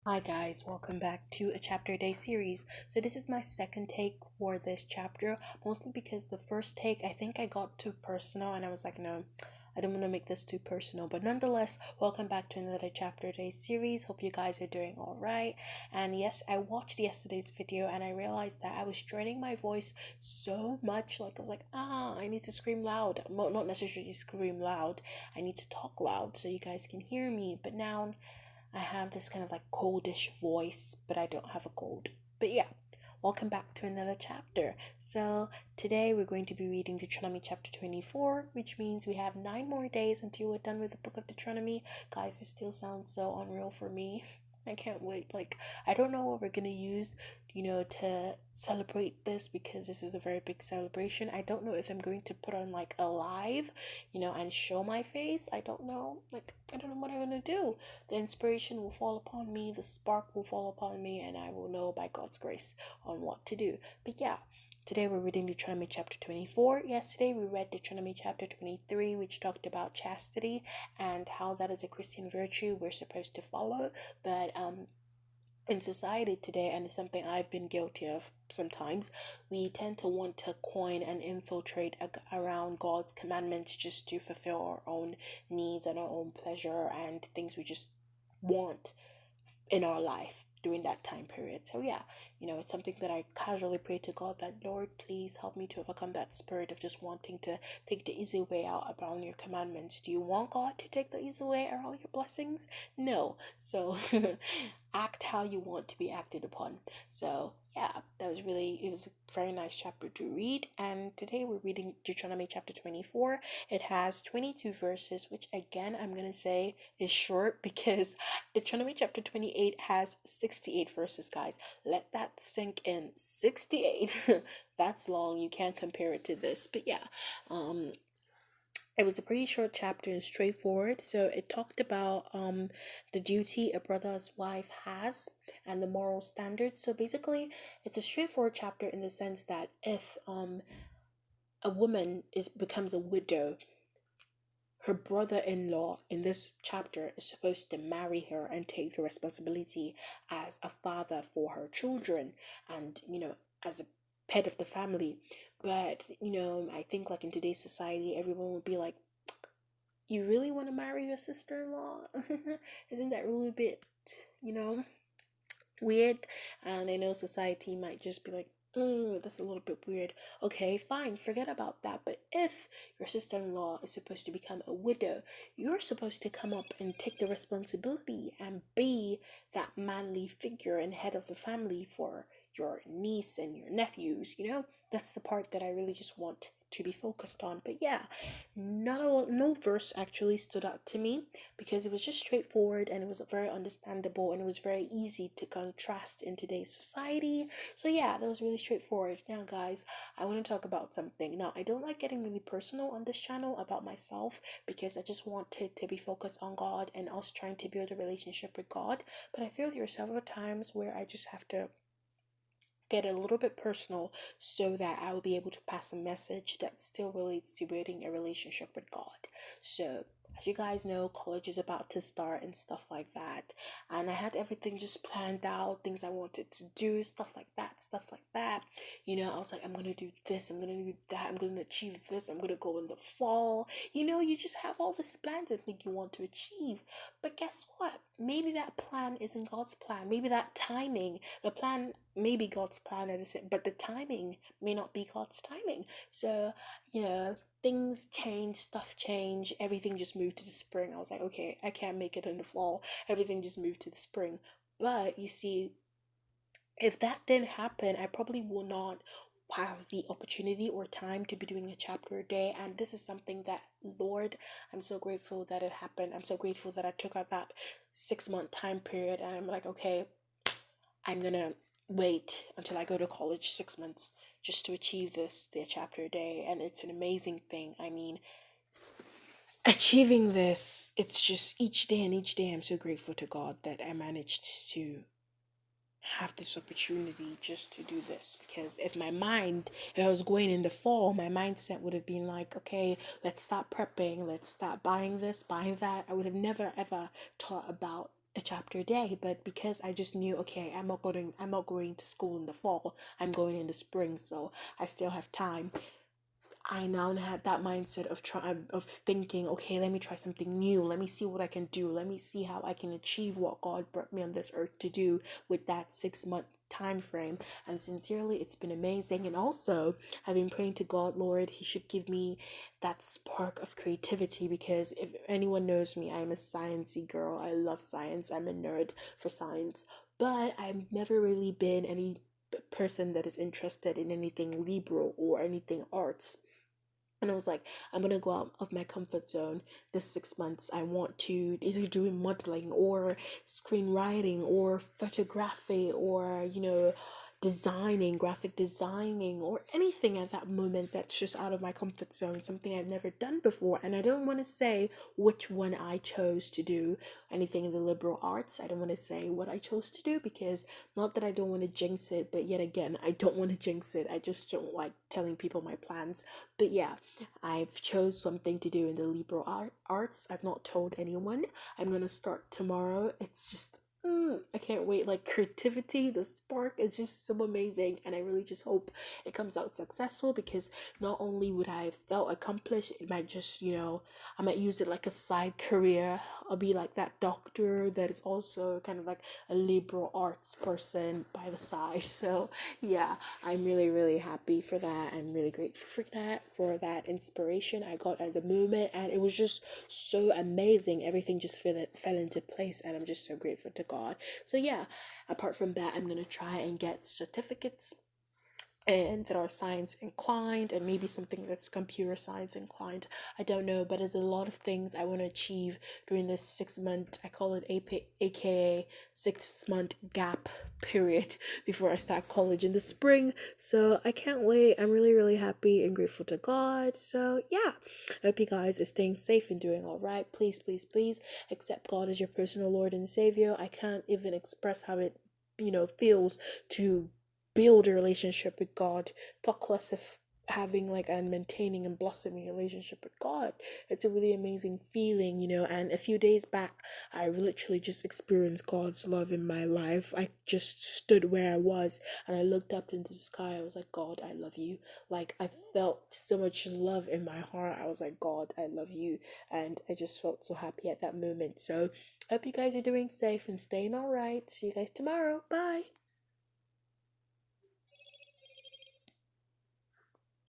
Hi guys, welcome back to a chapter a day series. So this is my second take for this chapter, mostly because the first take I think I got too personal and I was like, no, I don't want to make this too personal. But nonetheless, welcome back to another chapter a day series. Hope you guys are doing all right. And yes, I watched yesterday's video and I realized that I was straining my voice so much. Like I was like, I need to scream loud. Well, not necessarily scream loud. I need to talk loud so you guys can hear me. But now I have this kind of like coldish voice, but I don't have a cold. But yeah, welcome back to another chapter. So today we're going to be reading Deuteronomy chapter 24, which means we have 9 more days until we're done with the book of Deuteronomy. Guys, it still sounds so unreal for me. I can't wait. Like, I don't know what we're gonna use, to celebrate this because this is a very big celebration. I don't know if I'm going to put on like a live, and show my face. I don't know. Like, I don't know what I'm gonna do. The inspiration will fall upon me, the spark will fall upon me, and I will know by God's grace on what to do. But yeah, today we're reading Deuteronomy chapter 24. Yesterday we read Deuteronomy chapter 23, which talked about chastity and how that is a Christian virtue we're supposed to follow. But in society today, and it's something I've been guilty of sometimes, we tend to want to coin and infiltrate around God's commandments just to fulfill our own needs and our own pleasure and things we just want in our life during that time period. So yeah, it's something that I casually pray to God that, Lord, please help me to overcome that spirit of just wanting to take the easy way out around your commandments. Do you want God to take the easy way around your blessings? No. So act how you want to be acted upon. So yeah, it was a very nice chapter to read. And today we're reading Deuteronomy chapter 24. It has 22 verses, which again I'm gonna say is short because Deuteronomy chapter 28 has 68 verses, guys. Let that sink in. 68. That's long. You can't compare it to this. But yeah, it was a pretty short chapter and straightforward. So it talked about the duty a brother's wife has and the moral standards. So basically, it's a straightforward chapter in the sense that if a woman is becomes a widow, her brother-in-law in this chapter is supposed to marry her and take the responsibility as a father for her children and as a head of the family. But I think like in today's society everyone would be like, you really want to marry your sister-in-law? Isn't that really a bit you know weird? And I know society might just be like, that's a little bit weird. Okay, fine, forget about that. But if your sister in law is supposed to become a widow, you're supposed to come up and take the responsibility and be that manly figure and head of the family for your niece and your nephews. That's the part that I really just want to be focused on. But yeah, no verse actually stood out to me because it was just straightforward and it was very understandable and it was very easy to contrast in today's society. So yeah, that was really straightforward. Now guys, I want to talk about something. Now, I don't like getting really personal on this channel about myself because I just wanted to be focused on God and us trying to build a relationship with God. But I feel there are several times where I just have to get a little bit personal so that I will be able to pass a message that still relates to building a relationship with God. So, as you guys know, college is about to start and stuff like that. And I had everything just planned out, things I wanted to do, stuff like that, stuff like that. I was like, I'm gonna do this, I'm gonna do that, I'm gonna achieve this, I'm gonna go in the fall. You just have all these plans and think you want to achieve. But guess what? Maybe that plan isn't God's plan. Maybe that timing, the plan may be God's plan, but the timing may not be God's timing. So, things change, stuff change, everything just moved to the spring. I was like, okay, I can't make it in the fall. Everything just moved to the spring. But you see, if that didn't happen, I probably will not have the opportunity or time to be doing a chapter a day. And this is something that, Lord, I'm so grateful that it happened. I'm so grateful that I took out that 6 month time period and I'm like, okay, I'm gonna wait until I go to college 6 months just to achieve the chapter a day. And it's an amazing thing. I mean, achieving this, it's just each day and each day I'm so grateful to God that I managed to have this opportunity just to do this. Because if I was going in the fall, my mindset would have been like, okay, let's start prepping, let's start buying this, buying that. I would have never ever thought about a chapter a day, but because I just knew, okay, I'm not going to school in the fall, I'm going in the spring, so I still have time. I now have that mindset of thinking, okay, let me try something new. Let me see what I can do. Let me see how I can achieve what God brought me on this earth to do with that 6 month time frame. And sincerely, it's been amazing. And also, I've been praying to God, Lord, He should give me that spark of creativity, because if anyone knows me, I'm a sciencey girl. I love science. I'm a nerd for science. But I've never really been any person that is interested in anything liberal or anything arts. And I was like, I'm gonna go out of my comfort zone this 6 months. I want to either do modeling or screenwriting or photography or, designing, graphic designing, or anything at that moment that's just out of my comfort zone, something I've never done before. And I don't want to say which one I chose to do, anything in the liberal arts. I don't want to say what I chose to do, because not that I don't want to jinx it, but yet again, I don't want to jinx it. I just don't like telling people my plans. But yeah, I've chose something to do in the liberal arts. I've not told anyone. I'm gonna start tomorrow. It's just I can't wait. Like, creativity, the spark is just so amazing, and I really just hope it comes out successful, because not only would I felt accomplished, it might just, I might use it like a side career. I'll be like that doctor that is also kind of like a liberal arts person by the side. So yeah, I'm really, really happy for that. I'm really grateful for that inspiration I got at the moment, and it was just so amazing. Everything just fell into place, and I'm just so grateful to God. So yeah, apart from that, I'm gonna try and get certificates and that are science inclined, and maybe something that's computer science inclined. I don't know, but there's a lot of things I want to achieve during this 6 month, I call it aka 6 month gap period before I start college in the spring. So I can't wait. I'm really, really happy and grateful to God. So yeah, I hope you guys are staying safe and doing all right. Please, please, please accept God as your personal Lord and Savior. I can't even express how it feels to build a relationship with God, talk less of having like and maintaining and blossoming a relationship with God. It's a really amazing feeling, and a few days back I literally just experienced God's love in my life. I just stood where I was and I looked up into the sky. I was like, God, I love you. Like, I felt so much love in my heart. I was like, God, I love you. And I just felt so happy at that moment. So I hope you guys are doing safe and staying all right. See you guys tomorrow. Bye.